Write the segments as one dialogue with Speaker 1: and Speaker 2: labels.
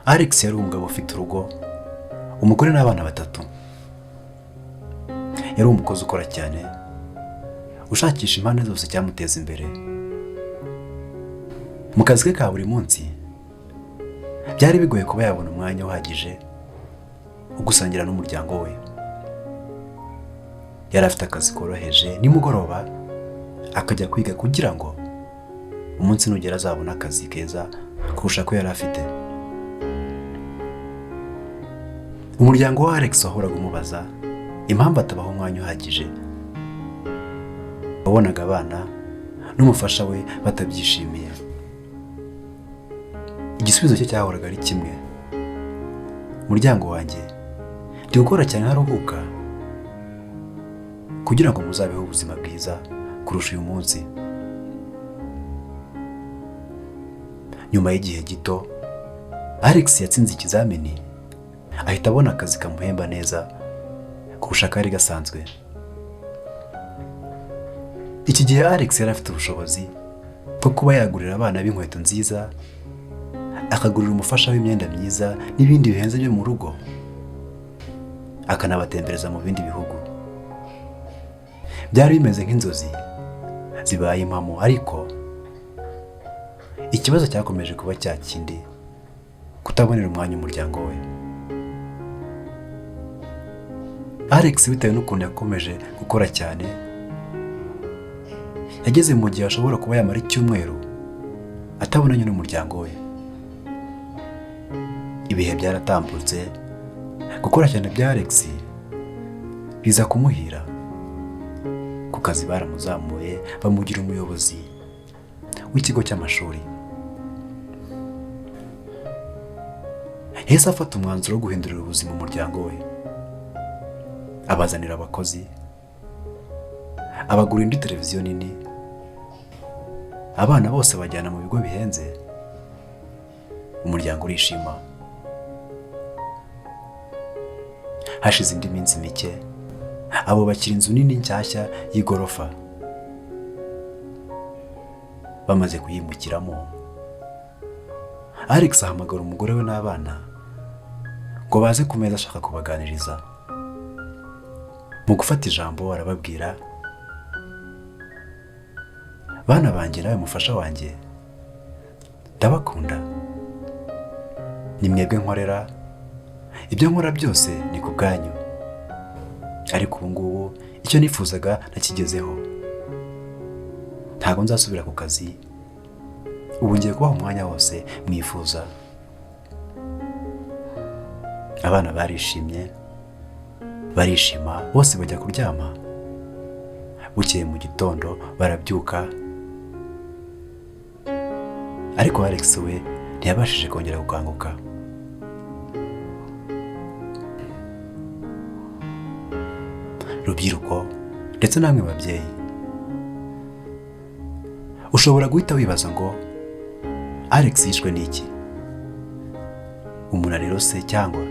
Speaker 1: Alex yari umugabo ufite urugo, umugore n'abana 3. Yari umukozi ukora cyane, ushakisha impande zose cyamuteza imbere. Mu kazi ke ka buri munsi byari bigoye kuba yabona umwanya uhagije wo gusangira n'umuryango we. Yari afite akazi koroheje, nimugoroba akajya kwiga kugira ngo umunsi nugera azabona akazi keza kurusha ko yari afite. Umuryango wa Alex wahoraga umubaza impamvu atabaho umwanya uhagije. Wabonaga abana n'umufasha we batabyishimiye. Igisubizo cye cyahoraga ari kimwe: umuryango wanjye ndi gukora cyane ntaruhuka kugira ngo muzabeho ubuzima bwiza kurusha uyu munsi. Nyuma y'igihe gito Alex yatsinze ikizamini, ahita abona akazi kamuhemba neza kurusha akari gasanzwe. Iki gihe Alex yari afite ubushobozi bwo kuba yagurira abana b'inkweto nziza, akagurira umufasha w'imyenda myiza n'ibindi bihenze byo mu rugo, akanabatembereza mu bindi bihugu. Byari bimeze nk'inzozi zibaye impamo, ariko ikibazo cyakomeje kuba cya kindi: kutabonera umwanya umuryango we. Alex bitewe n'ukuntu yakomeje gukora cyane, yageze mu gihe ashobora kuba yamara icyumweru atabonanye n'umuryango we. Ibihe byaratambutse, gukora cyane bya Alex biza kumuhira. Ku kazi baramuzamuye bamugira umuyobozi w'ikigo cy'amashuri. Yahise afata umwanzuro wo guhindurira ubuzima umuryango we. Abazanira abakozi, abagura indi televiziyo nini, abana bose bajyana mu bigo bihenze. Umuryango urishima. Hashize indi minsi mike, abo bakira inzu nini nshyashya y'igorofa. Bamaze kuyimukiramo, Alex ahamagara umugore we n'abana ngo baze ku meza ashaka kubaganiriza. Mu gufata ijambo arababwira: bana banjye nawe mufasha wanjye, ndabakunda. Ni mwebwe nkorera, ibyo nkora byose ni ku bwanyu. Ariko ubu ngubu icyo nifuzaga nakigezeho. Ntabwo nzasubira ku kazi, ubu ngiye kubaha umwanya wose mwifuza. Abana barishimye, barishima, bose bajya kuryama. Bukeye mu gitondo barabyuka, ariko Alex we ntiyabashije kongera gukanguka. Rubyiruko ndetse namwe babyeyi, ushobora guhita wibaza ngo Alex yishwe n'iki? Umunaniro se? Cyangwa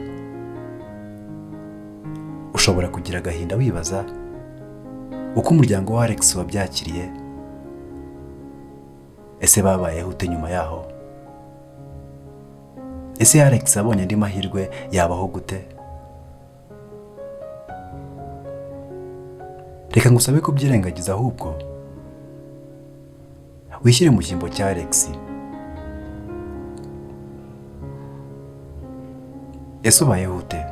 Speaker 1: ushobora kugira agahinda wibaza uko umuryango wa Alex wabyakiriye. Ese babayeho ute nyuma yaho? Ese Alex abonye andi mahirwe yabaho gute? Reka ngusabe kubyirengagiza, ahubwo wishyire mu cyimbo cya Alex. Ese ubayeho ute?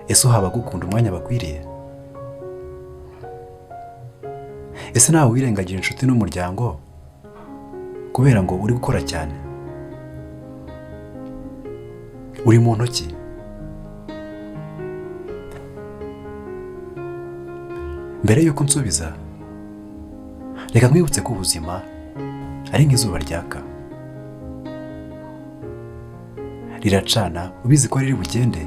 Speaker 1: Ese uhaba gukunda umwanya bakwiriye? Ese nawe wirengagije inshuti n'umuryango kubera ngo uri gukora cyane? Uri mu ntoki? Mbere yuko nsubiza, reka nkwibutse ko ubuzima ari nk'izuba ryaka. Riracana ubizi ko riri bugende,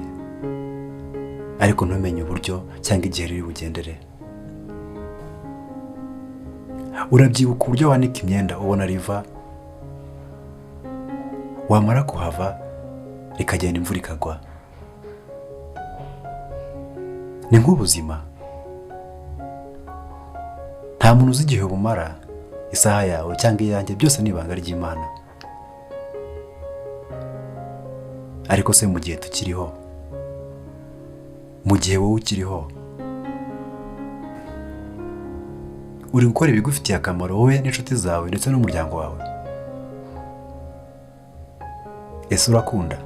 Speaker 1: ariko ntumenye uburyo cyangwa igihe riri bugendere. Urabyibuka uburyo wanika imyenda ubona riva, wamara kuhava rikagenda imvura ikagwa. Ni nk'ubuzima. Nta muntu uzi igihe bumara, isaha yawe cyangwa iyanjye byose ni ibanga ry'Imana. ariko se mu gihe tukiriho, mu gihe wowe ukiriho, uri gukora ibigufitiye akamaro wowe n'inshuti zawe ndetse n'umuryango wawe? Ese urakunda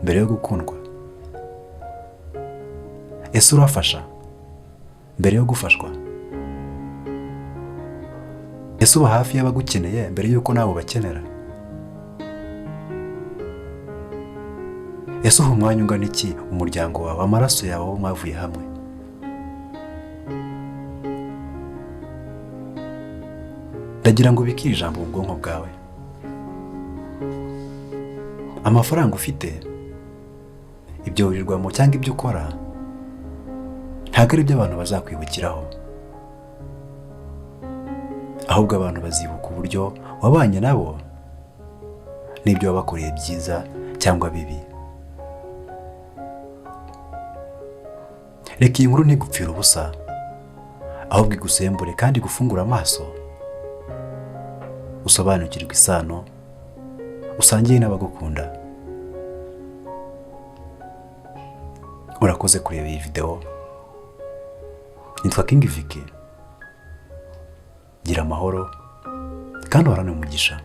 Speaker 1: mbere yo gukundwa? Ese urafasha mbere yo gufashwa? Ese uba hafi y'abagukeneye mbere y'uko nawe ubakenera? Ese uha umwanya ungana iki umuryango wawe, amaraso yawe, abo mwavuye hamwe? Ndagira ngo ubike iri jambo mu bwonko bwawe. Amafaranga ufite, ibyo wirirwamo cyangwa ibyo ukora, ntabwo ari byo abantu bazakwibukiraho, ahubwo abantu bazibuka uburyo wabanye nabo n'ibyo wabakoreye byiza cyangwa bibi. Reka iyi nkuru ntigupfira ubusa, ahubwo igusembure kandi igufungure amaso, usobanukirwe isano usangiye n'abagukunda. Urakoze kureba iyi video. Nitwa King Vicky. Gira amahoro kandi uhorane umugisha.